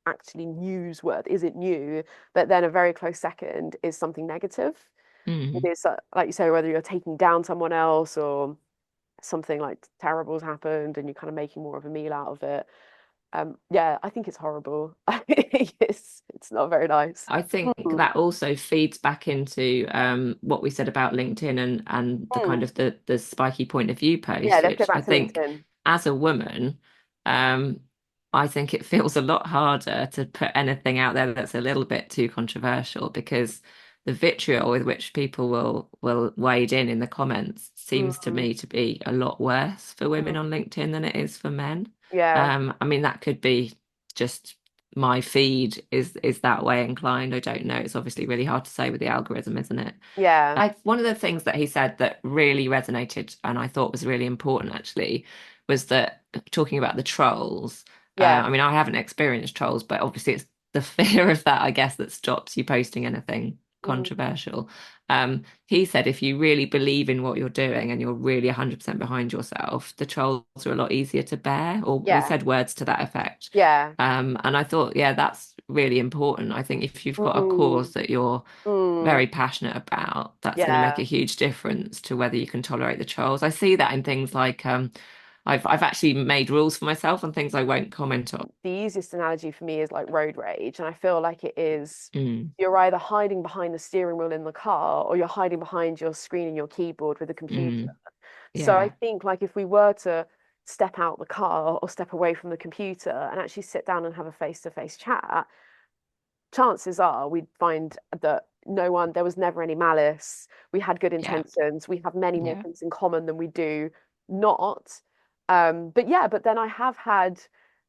actually newsworthy. Is it new? But then a very close second is something negative. It Mm. is, like you say, whether you're taking down someone else or something like terrible's happened and you're kind of making more of a meal out of it. Yeah, I think it's horrible. It's not very nice. I think Hmm. that also feeds back into what we said about LinkedIn and the kind Hmm. of the spiky point of view Yeah, post, let's go which I back to think LinkedIn. as a woman, um, I think it feels a lot harder to put anything out there that's a little bit too controversial because the vitriol with which people will wade in the comments seems to Mm. me to be a lot worse for women Mm. on LinkedIn than it is for men. Yeah. I mean, that could be just my feed is that way inclined. I don't know. It's obviously really hard to say with the algorithm, isn't it? Yeah. One of the things that he said that really resonated and I thought was really important actually was that talking about the trolls. Yeah. I mean, I haven't experienced trolls, but obviously it's the fear of that, I guess, that stops you posting anything Mm. controversial. He said if you really believe in what you're doing and you're really 100% behind yourself, the trolls are a lot easier to bear, or he Yeah. said words to that effect. Yeah. And I thought, yeah, that's really important. I think if you've got a Mm. cause that you're Mm. very passionate about, that's going to make Yeah. a huge difference to whether you can tolerate the trolls. I see that in things like I've actually made rules for myself on things I won't comment on. The easiest analogy for me is like road rage, and I feel like it is, Mm, you're either hiding behind the steering wheel in the car or you're hiding behind your screen and your keyboard with a computer. mm, So I yeah, think, like, if we were to step out the car or step away from the computer and actually sit down and have a face-to-face chat, chances are we'd find that there was never any malice. We had good yeah, intentions. We have many more yeah, things in common than we do not. But yeah, but then I have had,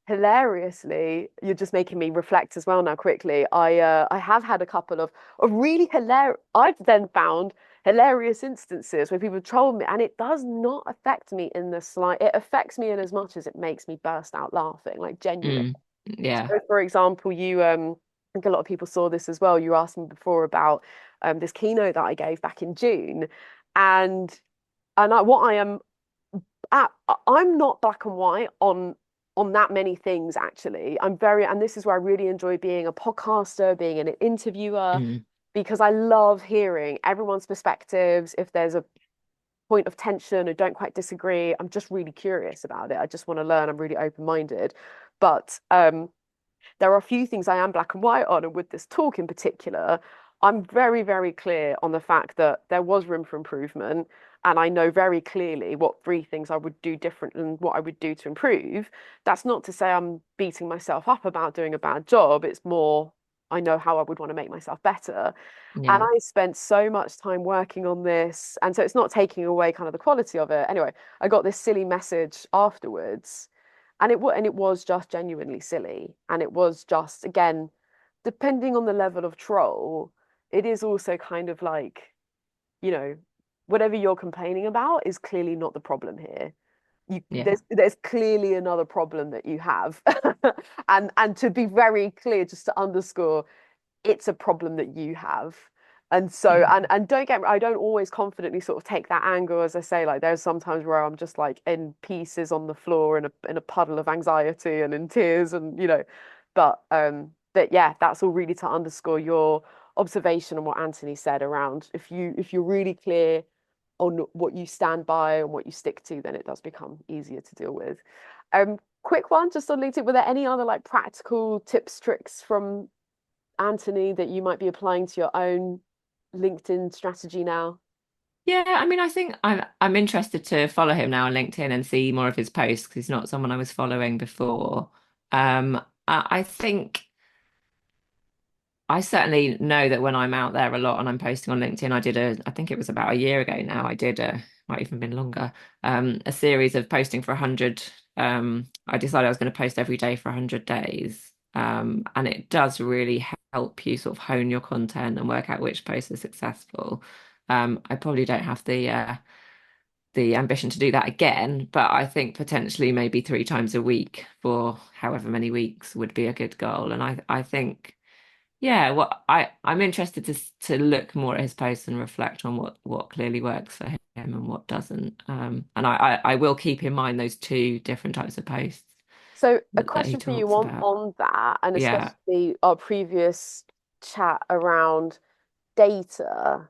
hilariously, you're just making me reflect as well now quickly. I have had a couple of really hilarious, I've then found hilarious instances where people troll me, and it does not affect me in the slight. It affects me in as much as it makes me burst out laughing, like genuine. mm, yeah, So, for example, I think a lot of people saw this as well. You asked me before about this keynote that I gave back in June, and what I am at, I'm not black and white on that many things actually. And this is where I really enjoy being a podcaster, being an interviewer, mm, because I love hearing everyone's perspectives. If there's a point of tension or don't quite disagree, I'm just really curious about it. I just want to learn. I'm really open-minded. But there are a few things I am black and white on, and with this talk in particular, I'm very, very clear on the fact that there was room for improvement. And I know very clearly what three things I would do different and what I would do to improve. That's not to say I'm beating myself up about doing a bad job. It's more, I know how I would want to make myself better. And Yeah. I spent so much time working on this. And so it's not taking away kind of the quality of it. Anyway, I got this silly message afterwards. And it was just genuinely silly. And it was just, again, depending on the level of troll, it is also kind of like, you know, whatever you're complaining about is clearly not the problem here. Yeah. There's clearly another problem that you have. And to be very clear, just to underscore, it's a problem that you have. And so, Yeah. and don't get me, I don't always confidently sort of take that angle, as I say, like there's sometimes where I'm just like in pieces on the floor in a puddle of anxiety and in tears and but yeah, that's all really to underscore your observation and what Anthony said around if you're really clear on what you stand by and what you stick to, then it does become easier to deal with. Quick one, just on LinkedIn, were there any other like practical tips, tricks from Anthony, that you might be applying to your own LinkedIn strategy now? Yeah, I mean, I think I'm interested to follow him now on LinkedIn and see more of his posts because he's not someone I was following before. I think I certainly know that when I'm out there a lot and I'm posting on LinkedIn, I think it was about a year ago now, might even been longer, a series of posting for 100. I decided I was going to post every day for 100 days. And it does really help you sort of hone your content and work out which posts are successful. I probably don't have the ambition to do that again, but I think potentially maybe 3 times a week for however many weeks would be a good goal. And I think yeah, I'm interested to look more at his posts and reflect on what clearly works for him and what doesn't. And I will keep in mind those two different types of posts So a that he question for you talks about. on that, and Yeah. especially our previous chat around data,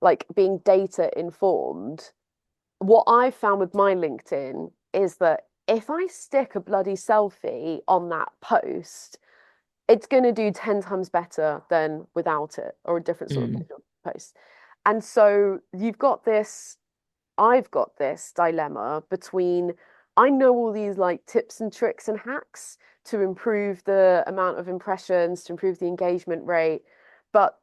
like being data informed. What I found with my LinkedIn is that if I stick a bloody selfie on that post, it's going to do 10 times better than without it or a different sort of Mm, visual post. And so I've got this dilemma between I know all these like tips and tricks and hacks to improve the amount of impressions, to improve the engagement rate, but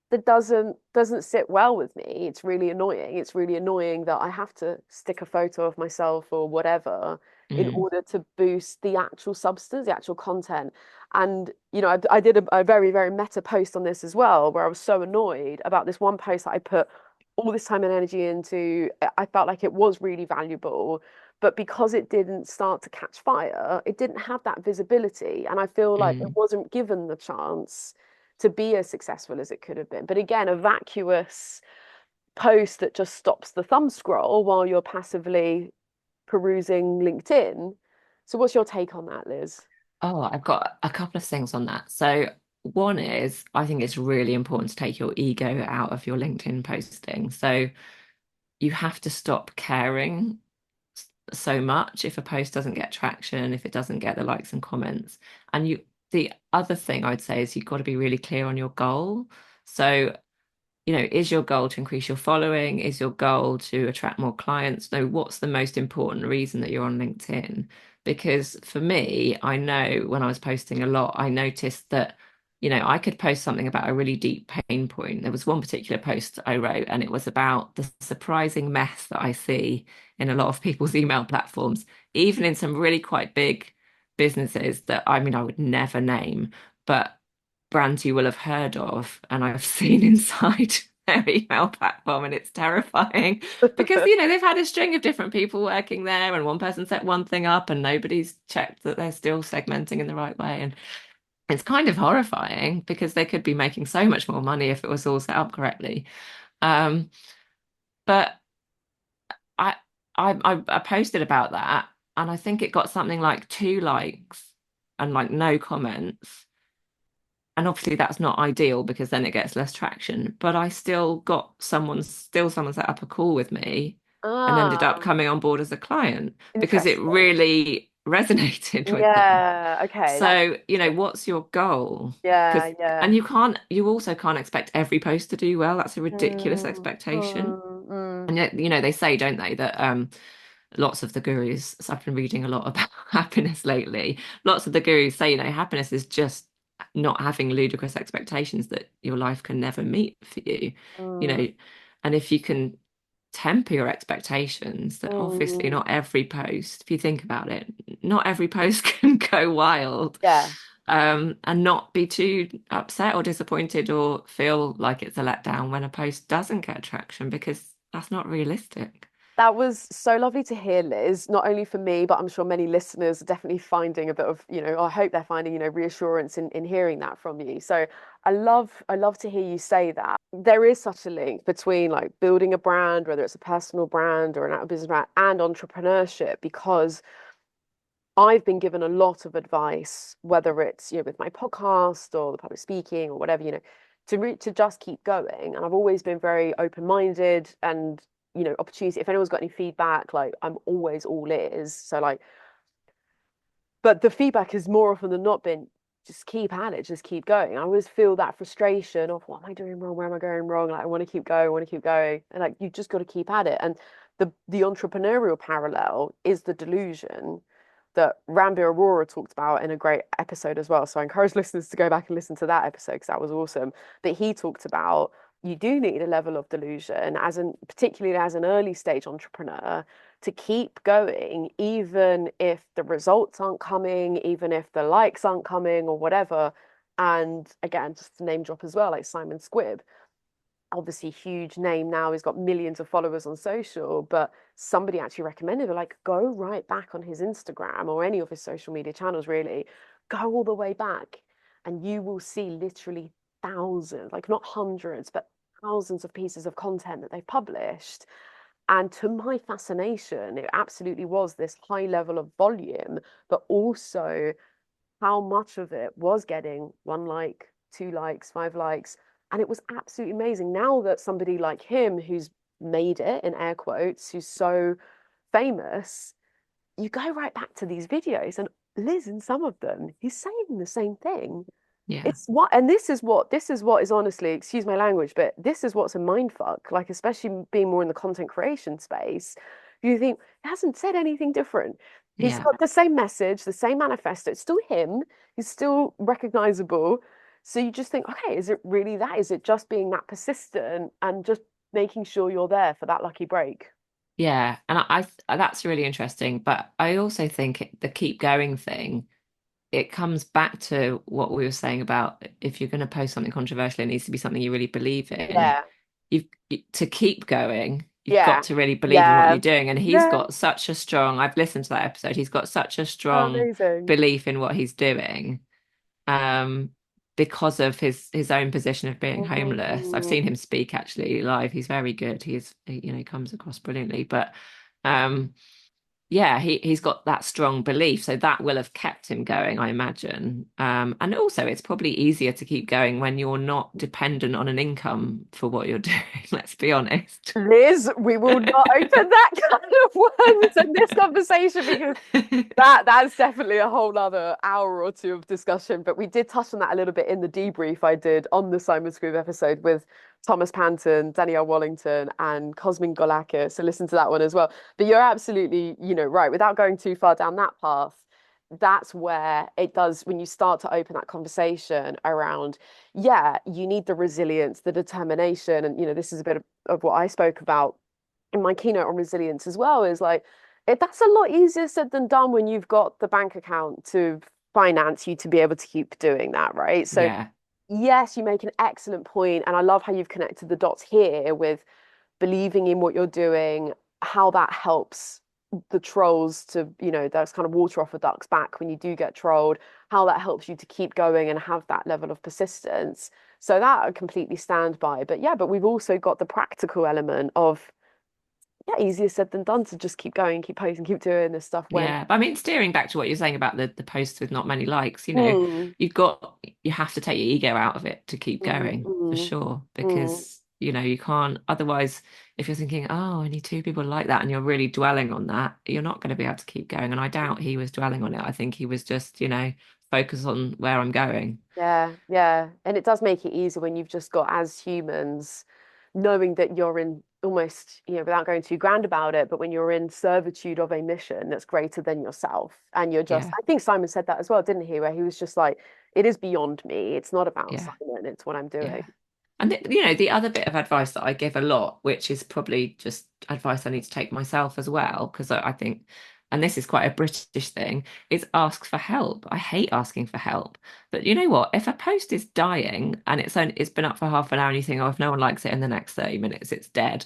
that doesn't sit well with me. It's really annoying. It's really annoying that I have to stick a photo of myself or whatever in mm, order to boost the actual substance, the actual content. And I did a very, very meta post on this as well, where I was so annoyed about this one post that I put all this time and energy into. I felt like it was really valuable, but because it didn't start to catch fire, it didn't have that visibility, and I feel like it mm, wasn't given the chance to be as successful as it could have been. But again, a vacuous post that just stops the thumb scroll while you're passively perusing LinkedIn. So, what's your take on that, Liz? Oh, I've got a couple of things on that. So one is I think it's really important to take your ego out of your LinkedIn posting. So you have to stop caring so much if a post doesn't get traction, if it doesn't get the likes and comments. And the other thing I'd say is you've got to be really clear on your goal. So, is your goal to increase your following? Is your goal to attract more clients? No, what's the most important reason that you're on LinkedIn? Because for me, I know when I was posting a lot, I noticed that, I could post something about a really deep pain point. There was one particular post I wrote, and it was about the surprising mess that I see in a lot of people's email platforms, even in some really quite big businesses that I mean, I would never name, but brands you will have heard of, and I've seen inside their email platform, and it's terrifying because they've had a string of different people working there, and one person set one thing up, and nobody's checked that they're still segmenting in the right way, and it's kind of horrifying because they could be making so much more money if it was all set up correctly. Um, but I, I posted about that, and I think it got something like 2 likes and like no comments. And obviously that's not ideal because then it gets less traction. But I still got someone set up a call with me and ended up Ah, coming on board as a client because it interesting. really resonated with them. Yeah. Okay. That's So, interesting. what's your goal? Yeah. Because, Yeah. and you also can't expect every post to do well. That's a ridiculous Mm, expectation. mm, mm. And yet, they say, don't they, that lots of the gurus, so I've been reading a lot about happiness lately. Lots of the gurus say, happiness is just not having ludicrous expectations that your life can never meet for you, you Mm, know, and if you can temper your expectations, that obviously mm. not every post, if you think about it, not every post can go wild. Yeah. And not be too upset or disappointed or feel like it's a letdown when a post doesn't get traction because that's not realistic. That was so lovely to hear, Liz. Not only for me, but I'm sure many listeners are definitely finding a bit of, I hope they're finding, reassurance in hearing that from you. So I love to hear you say that. There is such a link between like building a brand, whether it's a personal brand or an out of business brand, and entrepreneurship, because I've been given a lot of advice, whether it's, with my podcast or the public speaking or whatever, to just keep going. And I've always been very open-minded and, opportunity. If anyone's got any feedback, like I'm always all ears. So like, but the feedback is more often than not been just keep at it, just keep going. I always feel that frustration of what am I doing wrong? Where am I going wrong? Like I want to keep going, I want to keep going. And like you just got to keep at it. And the entrepreneurial parallel is the delusion that Ranbir Aurora talked about in a great episode as well. So I encourage listeners to go back and listen to that episode because that was awesome. But he talked about you do need a level of delusion particularly as an early stage entrepreneur to keep going, even if the results aren't coming, even if the likes aren't coming or whatever. And again, just to name drop as well, like Simon Squibb, obviously huge name now. He's got millions of followers on social, but somebody actually recommended it, like go right back on his Instagram or any of his social media channels, really. Go all the way back and you will see literally thousands, like not hundreds, but thousands of pieces of content that they've published. And to my fascination, it absolutely was this high level of volume, but also how much of it was getting one like, two likes, five likes. And it was absolutely amazing. Now that somebody like him, who's made it in air quotes, who's so famous, you go right back to these videos and Liz in some of them, he's saying the same thing. Yeah. It's what, and this is what is honestly, excuse my language, but this is what's a mind fuck. Like, especially being more in the content creation space, you think he hasn't said anything different. He's Yeah. got the same message, the same manifesto. It's still him. He's still recognizable. So you just think, okay, is it really that? Is it just being that persistent and just making sure you're there for that lucky break? Yeah, and that's really interesting. But I also think the keep going thing, it comes back to what we were saying about if you're going to post something controversial, it needs to be something you really believe in. Yeah, To keep going, you've got yeah, to really believe in what yeah, you're doing. And he's yeah. got such a strong, I've listened to that episode, he's got such a Oh, strong amazing. belief in what he's doing. Um, because of his own position of being homeless. I've Mm. seen him speak actually live. He's very good. He comes across brilliantly. But um, yeah, he's got that strong belief, so that will have kept him going, I imagine. And also, it's probably easier to keep going when you're not dependent on an income for what you're doing. Let's be honest. Liz, we will not open that kind of worms in this conversation because that's definitely a whole other hour or two of discussion. But we did touch on that a little bit in the debrief I did on the Simon Screw episode with Thomas Panton, Danielle Wallington, and Cosmin Golakis. So listen to that one as well. But you're absolutely, right. Without going too far down that path, that's where it does when you start to open that conversation around, yeah, you need the resilience, the determination. And, this is a bit of what I spoke about in my keynote on resilience as well, is like that's a lot easier said than done when you've got the bank account to finance you to be able to keep doing that, right? So Yeah, yes, you make an excellent point, and I love how you've connected the dots here with believing in what you're doing, how that helps the trolls to, that's kind of water off a duck's back when you do get trolled, how that helps you to keep going and have that level of persistence. So that I completely stand by. But yeah, but we've also got the practical element of, yeah, easier said than done to just keep going, keep posting, keep doing this stuff when. yeah. But I mean, steering back to what you're saying about the posts with not many likes, Mm, you have to take your ego out of it to keep mm, going for mm, sure, mm. because You know, you can't, otherwise, if you're thinking, oh, I need two people like that, and you're really dwelling on that, you're not going to be able to keep going. And I doubt he was dwelling on it. I think he was just, focus on where I'm going. Yeah, yeah. And it does make it easier when you've just got as humans knowing that you're in almost, without going too grand about it, but when you're in servitude of a mission that's greater than yourself. And you're just, Yeah, I think Simon said that as well, didn't he? Where he was just like, it is beyond me. It's not about yeah, Simon, it's what I'm doing. yeah. And the other bit of advice that I give a lot, which is probably just advice I need to take myself as well, because I think, and this is quite a British thing, is ask for help. I hate asking for help. But you know what? If a post is dying and it's been up for half an hour and you think, oh, if no one likes it in the next 30 minutes, it's dead,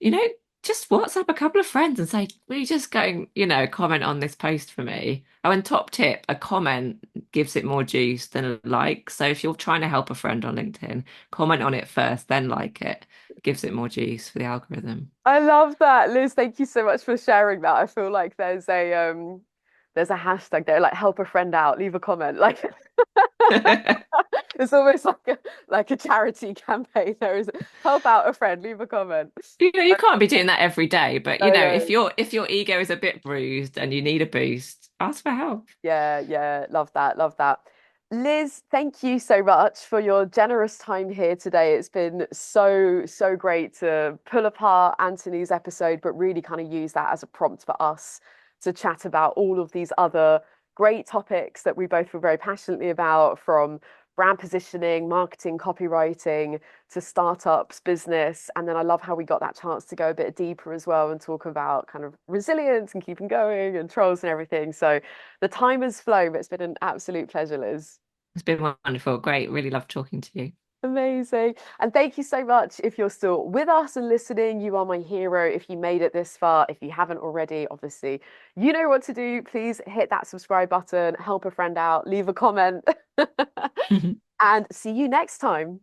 you know, just WhatsApp a couple of friends and say, will you just go, comment on this post for me? Oh, and top tip, a comment gives it more juice than a like. So if you're trying to help a friend on LinkedIn, comment on it first, then like it. Gives it more juice for the algorithm. I love that, Liz. Thank you so much for sharing that. I feel like there's a hashtag there, like help a friend out, leave a comment. Like it's almost like a charity campaign. There is help out a friend, leave a comment. You can't be doing that every day, but No, if no. your ego is a bit bruised and you need a boost, ask for help. Yeah, yeah, love that, love that. Liz, thank you so much for your generous time here today. It's been so, so great to pull apart Anthony's episode, but really kind of use that as a prompt for us to chat about all of these other great topics that we both feel very passionately about, from brand positioning, marketing, copywriting to startups, business. And then I love how we got that chance to go a bit deeper as well and talk about kind of resilience and keeping going and trolls and everything. So the time has flown, but it's been an absolute pleasure, Liz. It's been wonderful. Great. Really love talking to you. Amazing. And thank you so much. If you're still with us and listening, you are my hero. If you made it this far, if you haven't already, obviously, you know what to do. Please hit that subscribe button, help a friend out, leave a comment, and see you next time.